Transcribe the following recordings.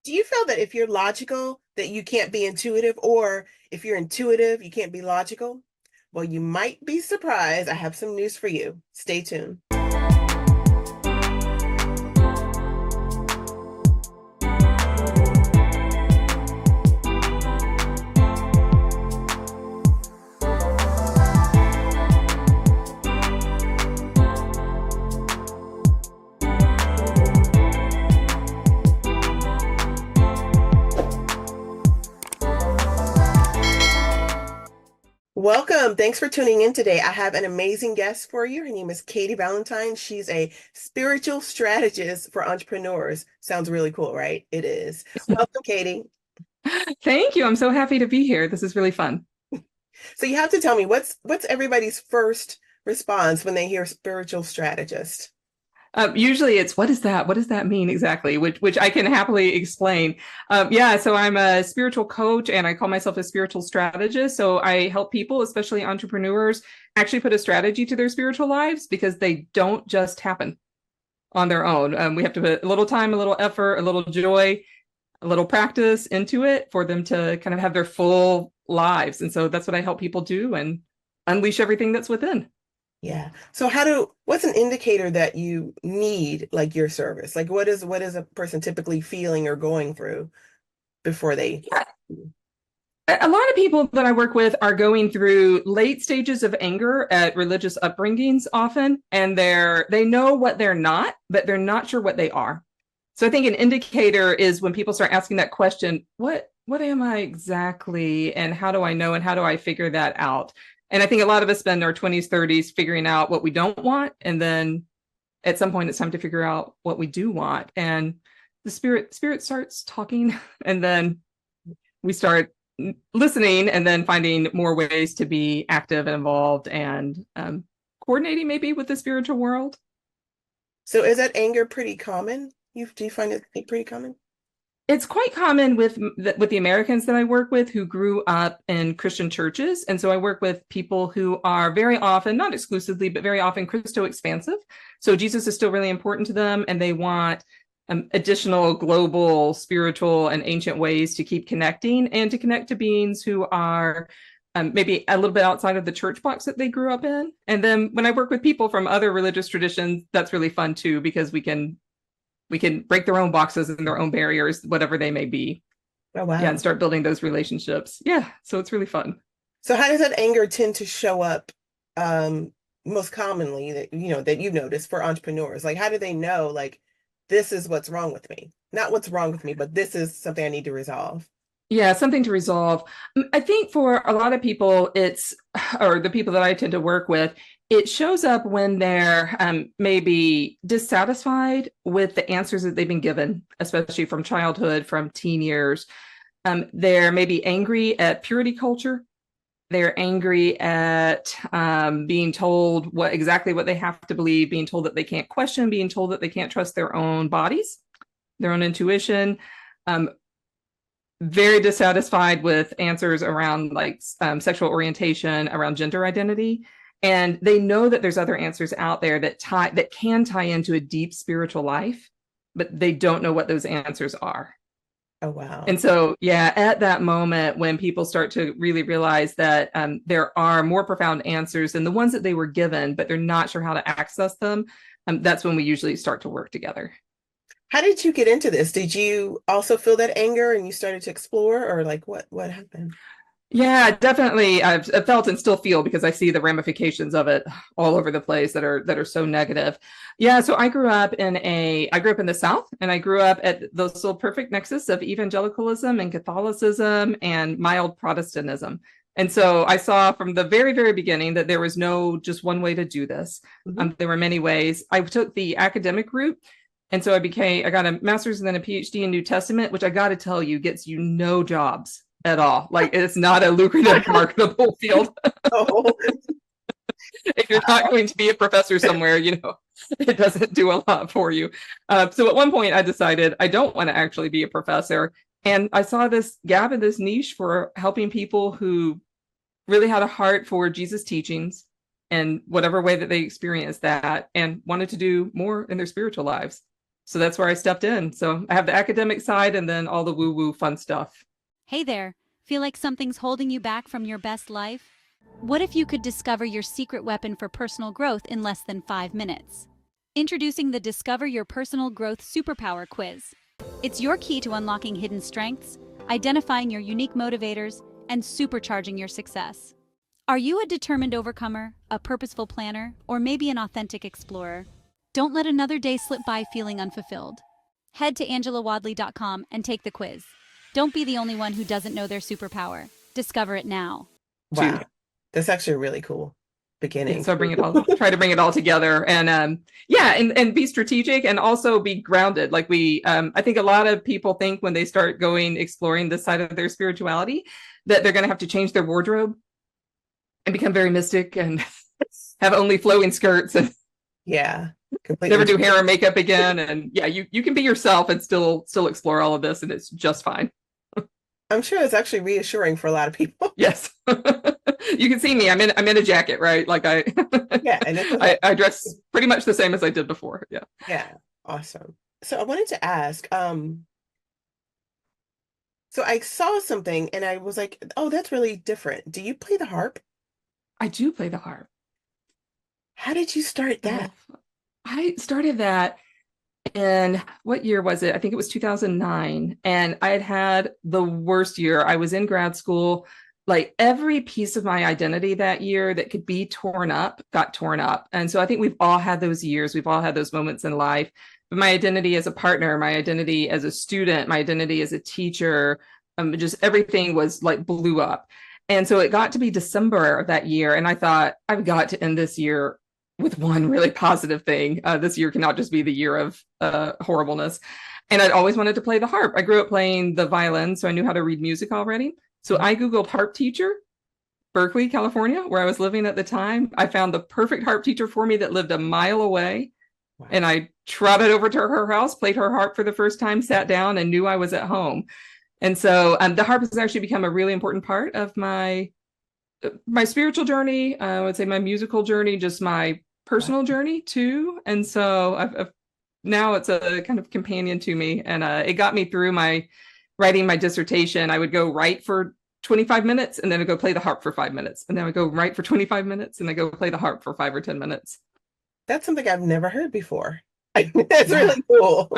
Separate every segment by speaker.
Speaker 1: Do you feel that if you're logical, that you can't be intuitive, or if you're intuitive, you can't be logical? Well, you might be surprised. I have some news for you. Stay tuned. Welcome. Thanks for tuning in today. I have an amazing guest for you. Her name is Katy Valentine. She's a spiritual strategist for entrepreneurs. Sounds really cool, right? It is. Welcome, Katy.
Speaker 2: Thank you. I'm so happy to be here. This is really fun.
Speaker 1: So you have to tell me what's everybody's first response when they hear spiritual strategist?
Speaker 2: Usually it's what is that? What does that mean exactly? Which I can happily explain. Yeah, so I'm a spiritual coach and I call myself a spiritual strategist. So I help people, especially entrepreneurs, actually put a strategy to their spiritual lives because they don't just happen on their own. We have to put a little time, a little effort, a little joy, a little practice into it for them to kind of have their full lives. And so that's what I help people do and unleash everything that's within.
Speaker 1: Yeah. So what's an indicator that you need like your service? Like what is a person typically feeling or going through before they
Speaker 2: Yeah. A lot of people that I work with are going through late stages of anger at religious upbringings often, and they know what they're not, but they're not sure what they are. So I think an indicator is when people start asking that question, what am I exactly, and how do I know, and how do I figure that out? And I think a lot of us spend our 20s, 30s figuring out what we don't want, and then at some point it's time to figure out what we do want. And the spirit starts talking, and then we start listening and then finding more ways to be active and involved and coordinating maybe with the spiritual world.
Speaker 1: So is that anger pretty common? Do you find it pretty common?
Speaker 2: It's quite common with the Americans that I work with who grew up in Christian churches. And so I work with people who are very often, not exclusively, but very often Christo expansive. So Jesus is still really important to them and they want additional global, spiritual, and ancient ways to keep connecting and to connect to beings who are maybe a little bit outside of the church box that they grew up in. And then when I work with people from other religious traditions, that's really fun too, because we can break their own boxes and their own barriers, whatever they may be.
Speaker 1: Oh,
Speaker 2: Yeah,
Speaker 1: wow.
Speaker 2: and start building those relationships. Yeah, so it's really fun.
Speaker 1: So how does that anger tend to show up most commonly that you've noticed for entrepreneurs? Like how do they know like this is what's wrong with me? Not what's wrong with me, but this is something I need to resolve.
Speaker 2: Yeah, something to resolve. I think for a lot of people, or the people that I tend to work with, it shows up when they're maybe dissatisfied with the answers that they've been given, especially from childhood, from teen years. They're maybe angry at purity culture. They're angry at being told exactly what they have to believe, being told that they can't question, being told that they can't trust their own bodies, their own intuition. Um, Very dissatisfied with answers around like sexual orientation, around gender identity. And they know that there's other answers out there that can tie into a deep spiritual life, but they don't know what those answers are.
Speaker 1: Oh, wow.
Speaker 2: And so, yeah, at that moment when people start to really realize that there are more profound answers than the ones that they were given, but they're not sure how to access them, that's when we usually start to work together.
Speaker 1: How did you get into this? Did you also feel that anger and you started to explore, or like what happened?
Speaker 2: Yeah, definitely. I've felt and still feel because I see the ramifications of it all over the place that are so negative. Yeah, so I grew up in the South, and I grew up at the so perfect nexus of evangelicalism and Catholicism and mild Protestantism. And so I saw from the very, very beginning that there was no just one way to do this.
Speaker 1: Mhm.
Speaker 2: There were many ways. I took the academic route. And so I got a master's and then a PhD in New Testament, which I got to tell you gets you no jobs at all. Like it's not a lucrative, marketable field.
Speaker 1: Oh,
Speaker 2: If you're not going to be a professor somewhere, it doesn't do a lot for you. So at one point, I decided I don't want to actually be a professor. And I saw this gap in this niche for helping people who really had a heart for Jesus' teachings and whatever way that they experienced that and wanted to do more in their spiritual lives. So that's where I stepped in. So I have the academic side and then all the woo-woo fun stuff.
Speaker 3: Hey there, feel like something's holding you back from your best life? What if you could discover your secret weapon for personal growth in less than 5 minutes? Introducing the Discover Your Personal Growth Superpower Quiz. It's your key to unlocking hidden strengths, identifying your unique motivators, and supercharging your success. Are you a determined overcomer, a purposeful planner, or maybe an authentic explorer? Don't let another day slip by feeling unfulfilled. Head to angelawadley.com and take the quiz. Don't be the only one who doesn't know their superpower. Discover it now.
Speaker 1: Wow. That's actually a really cool beginning.
Speaker 2: So try to bring it all together and and be strategic and also be grounded. Like I think a lot of people think when they start exploring this side of their spirituality that they're going to have to change their wardrobe and become very mystic and have only flowing skirts and
Speaker 1: completely
Speaker 2: never do hair and makeup again. And you can be yourself and still explore all of this, and it's just fine.
Speaker 1: I'm sure it's actually reassuring for a lot of people.
Speaker 2: Yes. You can see me. I'm in a jacket, right? Like and I dress pretty much the same as I did before. Yeah.
Speaker 1: Yeah. Awesome. So I wanted to ask, so I saw something and I was like, oh, that's really different. Do you play the harp?
Speaker 2: I do play the harp.
Speaker 1: How did you start that?
Speaker 2: I started that in, what year was it? I think it was 2009. And I had the worst year. I was in grad school. Like every piece of my identity that year that could be torn up got torn up. And so I think we've all had those years. We've all had those moments in life. But my identity as a partner, my identity as a student, my identity as a teacher, just everything was like blew up. And so it got to be December of that year. And I thought, I've got to end this year with one really positive thing. This year cannot just be the year of horribleness. And I'd always wanted to play the harp. I grew up playing the violin, so I knew how to read music already. So I Googled harp teacher, Berkeley, California, where I was living at the time. I found the perfect harp teacher for me that lived a mile away. Wow. And I trotted over to her house, played her harp for the first time, sat down and knew I was at home. And so the harp has actually become a really important part of my spiritual journey. I would say my musical journey, just my personal journey too. And so I've now it's a kind of companion to me, and it got me through writing my dissertation. I would go write for 25 minutes and then I'd go play the harp for 5 minutes, and then I'd go write for 25 minutes and then go play the harp for 5 or 10 minutes.
Speaker 1: That's something I've never heard before. That's really cool.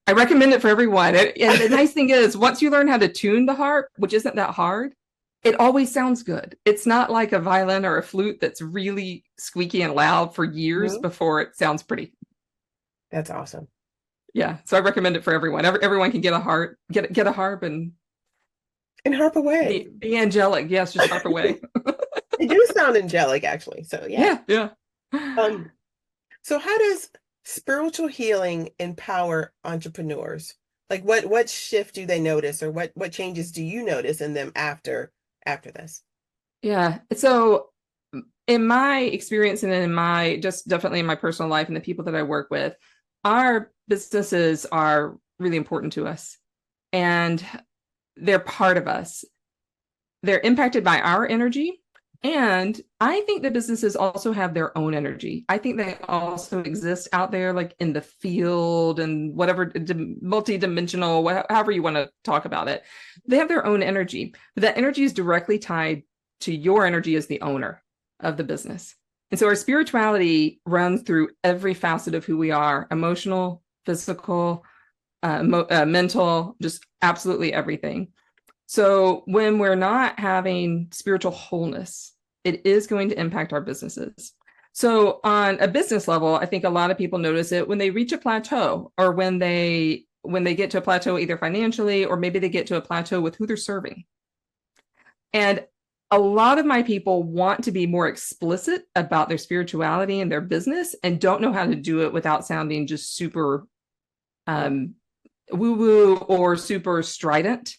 Speaker 2: I recommend it for everyone. And the nice thing is, once you learn how to tune the harp, which isn't that hard, it always sounds good. It's not like a violin or a flute that's really squeaky and loud for years before it sounds pretty.
Speaker 1: That's awesome.
Speaker 2: Yeah, so I recommend it for everyone. Everyone can get a harp, get a harp and
Speaker 1: harp away.
Speaker 2: Be angelic. Yes, just harp away.
Speaker 1: They do sound angelic, actually. So
Speaker 2: yeah.
Speaker 1: So how does spiritual healing empower entrepreneurs? Like what shift do they notice, or what changes do you notice in them after this?
Speaker 2: Yeah. So in my experience and in my definitely in my personal life and the people that I work with, our businesses are really important to us, and they're part of us. They're impacted by our energy. And I think that businesses also have their own energy. I think they also exist out there, like in the field and whatever, multi-dimensional, however you want to talk about it. They have their own energy, but that energy is directly tied to your energy as the owner of the business. And so our spirituality runs through every facet of who we are: emotional, physical, mental, just absolutely everything. So when we're not having spiritual wholeness, it is going to impact our businesses. So on a business level, I think a lot of people notice it when they reach a plateau, or when they get to a plateau, either financially, or maybe they get to a plateau with who they're serving. And a lot of my people want to be more explicit about their spirituality and their business, and don't know how to do it without sounding just super woo-woo or super strident,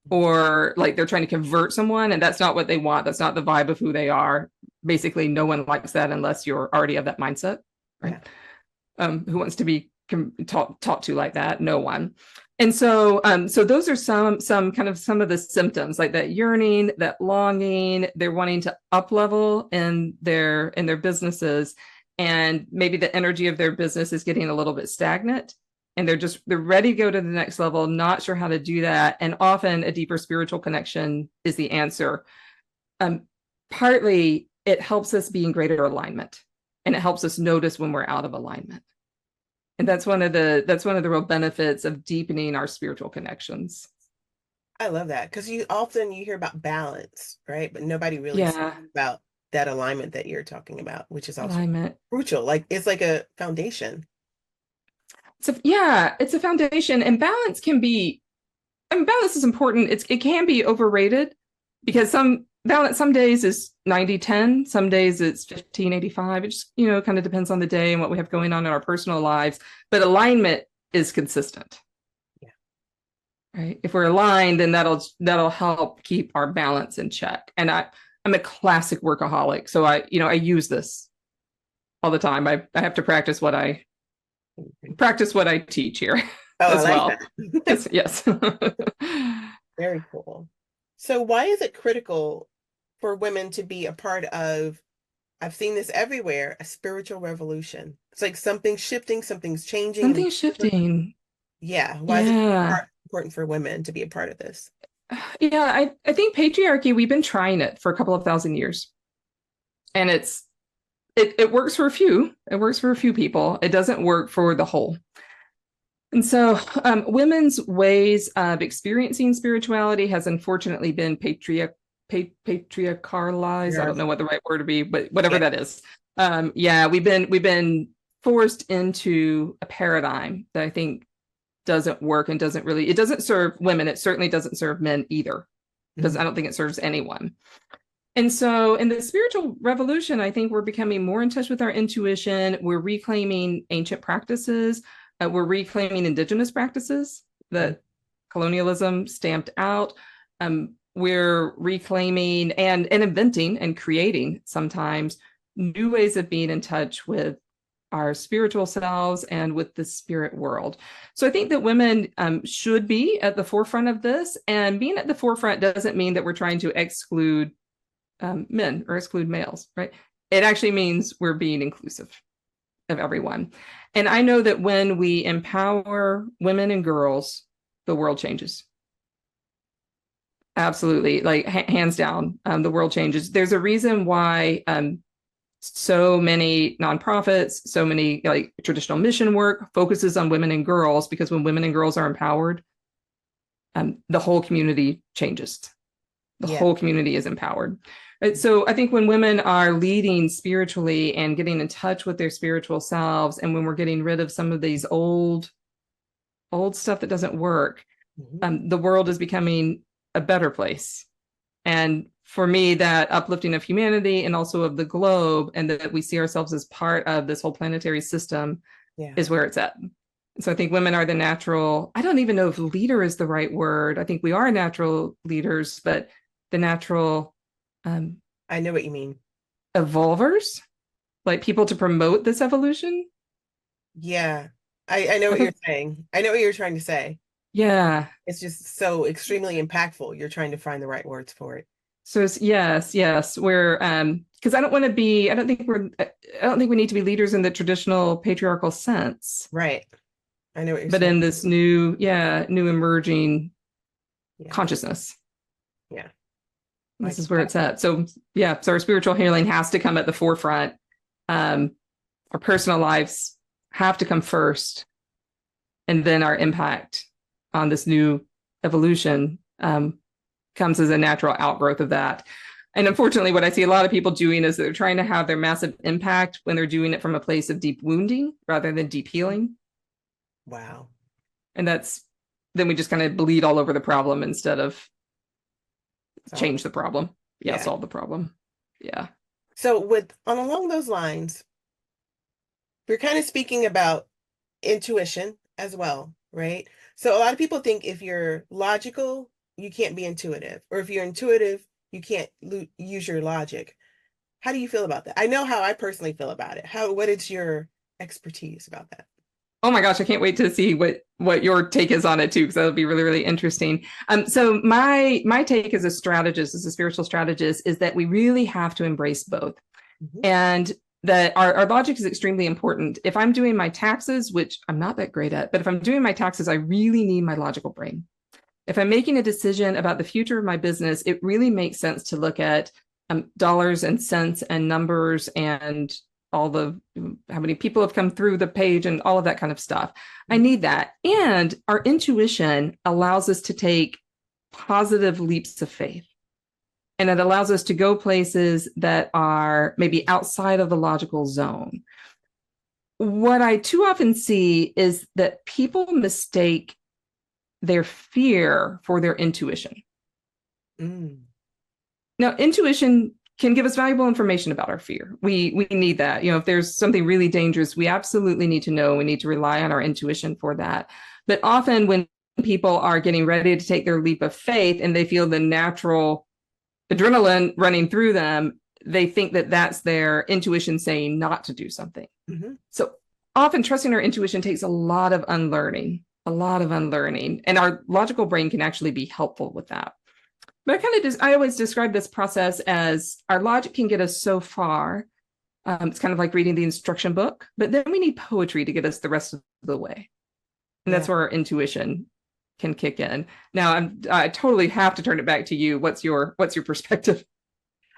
Speaker 2: or like they're trying to convert someone, and that's not what they want. That's not the vibe of who they are. Basically, no one likes that unless you're already of that mindset, right? Yeah. Who wants to be taught to like that? No one. And so, so those are some of the symptoms, like that yearning, that longing. They're wanting to up level in their businesses, and maybe the energy of their business is getting a little bit stagnant. and they're ready to go to the next level, not sure how to do that. And often a deeper spiritual connection is the answer. Partly it helps us be in greater alignment, and it helps us notice when we're out of alignment. And that's one of the real benefits of deepening our spiritual connections.
Speaker 1: I love that, because you hear about balance, right? But nobody really
Speaker 2: Yeah.
Speaker 1: speaks about that alignment that you're talking about, which is also
Speaker 2: Alignment.
Speaker 1: crucial. Like it's like a foundation.
Speaker 2: So yeah, it's a foundation, and balance balance is important. It can be overrated because some days is 90-10, some days it's 15-85. It just, kind of depends on the day and what we have going on in our personal lives. But alignment is consistent.
Speaker 1: Yeah.
Speaker 2: Right. If we're aligned, then that'll help keep our balance in check. And I'm a classic workaholic. So I use this all the time. I have to practice what I teach here as well. Yes.
Speaker 1: Very cool. So why is it critical for women to be a part of, I've seen this everywhere, a spiritual revolution? It's like something's shifting, something's changing.
Speaker 2: Something's shifting.
Speaker 1: Yeah. Why is it important for women to be a part of this?
Speaker 2: Yeah, I think patriarchy, we've been trying it for a couple of thousand years. And it works for a few. It works for a few people. It doesn't work for the whole. And so women's ways of experiencing spirituality has unfortunately been patriarchalized. I don't know what the right word would be, but whatever that is. We've been forced into a paradigm that I think doesn't work and it doesn't serve women. It certainly doesn't serve men either, because I don't think it serves anyone. And so in the spiritual revolution, I think we're becoming more in touch with our intuition. We're reclaiming ancient practices. We're reclaiming indigenous practices that colonialism stamped out. We're reclaiming and inventing and creating sometimes new ways of being in touch with our spiritual selves and with the spirit world. So I think that women should be at the forefront of this. And being at the forefront doesn't mean that we're trying to exclude men or exclude males, right? It actually means we're being inclusive of everyone. And I know that when we empower women and girls, the world changes. Absolutely. Like hands down, the world changes. There's a reason why so many nonprofits, so many like traditional mission work focuses on women and girls, because when women and girls are empowered, the whole community changes. The whole community is empowered. Right? So I think when women are leading spiritually and getting in touch with their spiritual selves, and when we're getting rid of some of these old stuff that doesn't work, the world is becoming a better place. And for me, that uplifting of humanity and also of the globe, and that we see ourselves as part of this whole planetary system is where it's at. So I think women are the natural, I don't even know if leader is the right word. I think we are natural leaders, but the natural
Speaker 1: I know what you mean.
Speaker 2: Evolvers, like people to promote this evolution.
Speaker 1: Yeah. I know what you're saying. I know what you're trying to say.
Speaker 2: Yeah.
Speaker 1: It's just so extremely impactful. You're trying to find the right words for it.
Speaker 2: So it's, yes. We're because I don't think we need to be leaders in the traditional patriarchal sense.
Speaker 1: Right. I know what you're saying.
Speaker 2: But in this new emerging consciousness.
Speaker 1: Yeah.
Speaker 2: This is where it's at. So so our spiritual healing has to come at the forefront. Our personal lives have to come first, and then our impact on this new evolution comes as a natural outgrowth of that. And unfortunately, what I see a lot of people doing is they're trying to have their massive impact when they're doing it from a place of deep wounding rather than deep healing.
Speaker 1: Wow.
Speaker 2: And then we just kind of bleed all over the problem instead of change the problem. Solve the problem. Yeah.
Speaker 1: So along those lines, we're kind of speaking about intuition as well, right? So a lot of people think if you're logical, you can't be intuitive, or if you're intuitive, you can't use your logic. How do you feel about that? I know how I personally feel about it. What is your expertise about that?
Speaker 2: Oh my gosh, I can't wait to see what your take is on it too, because that'll be really, really interesting. So my take as a strategist, as a spiritual strategist, is that we really have to embrace both. And that our logic is extremely important. If I'm doing my taxes, which I'm not that great at, but if I'm doing my taxes, I really need my logical brain. If I'm making a decision about the future of my business, it really makes sense to look at dollars and cents and numbers and all the how many people have come through the page and all of that kind of stuff. I need that. And our intuition allows us to take positive leaps of faith. And it allows us to go places that are maybe outside of the logical zone. What I too often see is that people mistake their fear for their intuition. Now, intuition can give us valuable information about our fear. We need that. If there's something really dangerous, we absolutely need to know. We need to rely on our intuition for that. But often when people are getting ready to take their leap of faith and they feel the natural adrenaline running through them, they think that that's their intuition saying not to do something. So often trusting our intuition takes a lot of unlearning, and our logical brain can actually be helpful with that. But I always describe this process as our logic can get us so far. It's kind of like reading the instruction book, but then we need poetry to get us the rest of the way. And that's where our intuition can kick in. Now, I totally have to turn it back to you. What's your perspective?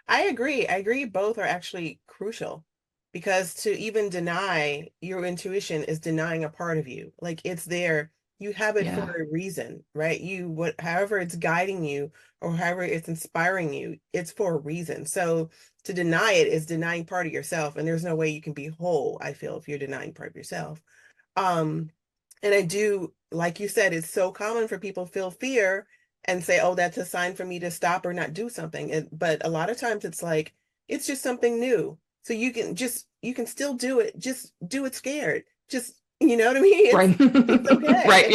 Speaker 1: I agree. Both are actually crucial, because to even deny your intuition is denying a part of you. Like, it's there. You have it for a reason, right? However it's guiding you or however it's inspiring you, it's for a reason. So to deny it is denying part of yourself. And there's no way you can be whole, I feel, if you're denying part of yourself. And I do, like you said, it's so common for people to feel fear and say, oh, that's a sign for me to stop or not do something. But a lot of times it's like, it's just something new. So you can still do it. Just do it scared. Just, you know what I mean? It's okay.
Speaker 2: Right.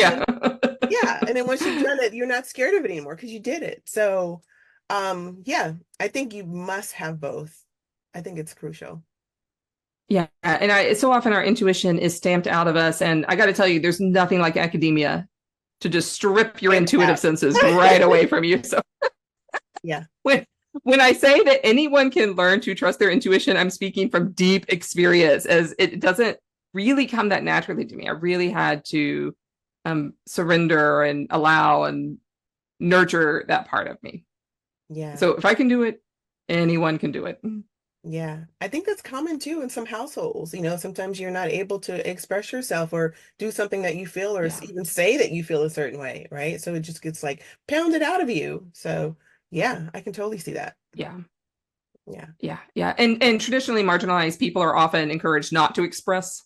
Speaker 1: And then once you've done it, you're not scared of it anymore because you did it. So, I think you must have both. I think it's crucial.
Speaker 2: Yeah. And so often our intuition is stamped out of us. And I got to tell you, there's nothing like academia to just strip your intuitive senses right away from you. So when I say that anyone can learn to trust their intuition, I'm speaking from deep experience, as it doesn't really come that naturally to me. I really had to surrender and allow and nurture that part of me. So if I can do it, anyone can do it.
Speaker 1: I think that's common too in some households. Sometimes you're not able to express yourself or do something that you feel, or even say that you feel a certain way, right? So it just gets like pounded out of you. So I can totally see that.
Speaker 2: And traditionally marginalized people are often encouraged not to express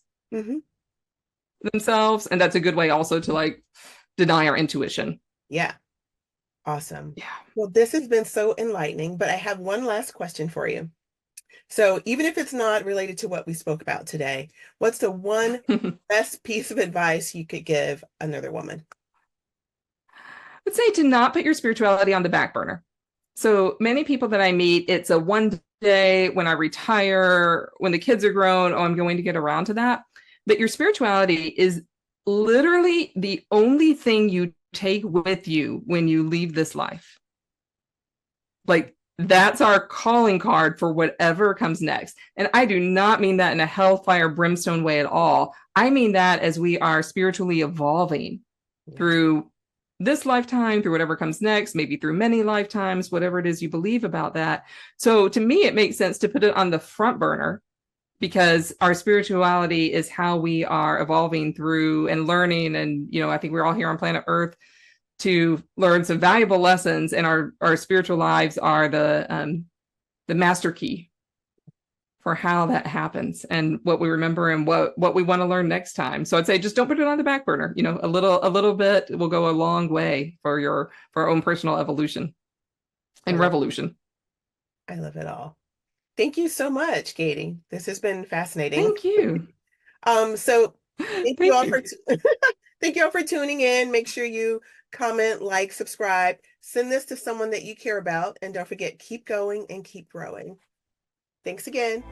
Speaker 2: themselves, and that's a good way also to like deny our intuition.
Speaker 1: Awesome. Well, this has been so enlightening, but I have one last question for you. So even if it's not related to what we spoke about today, what's the one best piece of advice you could give another woman?
Speaker 2: I'd say to not put your spirituality on the back burner. So many people that I meet, it's a one day when I retire, when the kids are grown, I'm going to get around to that. But your spirituality is literally the only thing you take with you when you leave this life. Like, that's our calling card for whatever comes next. And I do not mean that in a hellfire brimstone way at all. I mean that as we are spiritually evolving through this lifetime, through whatever comes next, maybe through many lifetimes, whatever it is you believe about that. So to me, it makes sense to put it on the front burner, because our spirituality is how we are evolving through and learning. And, I think we're all here on planet Earth to learn some valuable lessons, and our spiritual lives are the master key for how that happens and what we remember and what we want to learn next time. So I'd say just don't put it on the back burner. A little bit will go a long way for our own personal evolution and revolution.
Speaker 1: I love it all. Thank you so much, Katy. This has been fascinating.
Speaker 2: Thank you.
Speaker 1: So thank you all for tuning in. Make sure you comment, like, subscribe, send this to someone that you care about, and don't forget, keep going and keep growing. Thanks again.